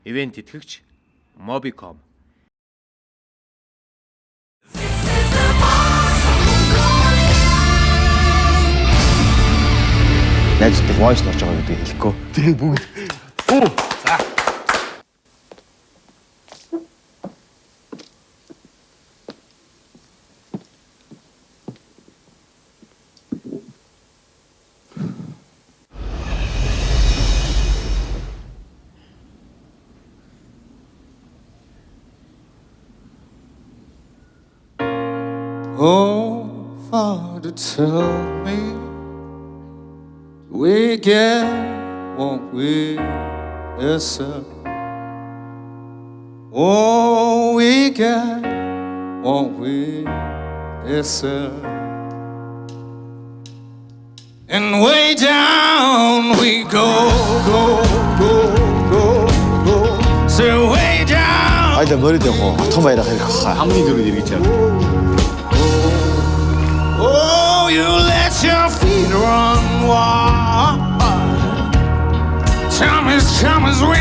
Ивент тэтгэгч Mobicom. Найзтай voice норж байгаа гэдгийг хэлэхгүй. Тийм бүгд. Оо. За. Oh, Father, tell me we get what we deserve. Oh, we get what we deserve. And way down we go, go, go, go, go. So way down. Айда мөрөд явах. Том баяраа хэрэг хаа. Хамгийн дөрөв эргэж чам. Oh, you let your feet run wild. Time is we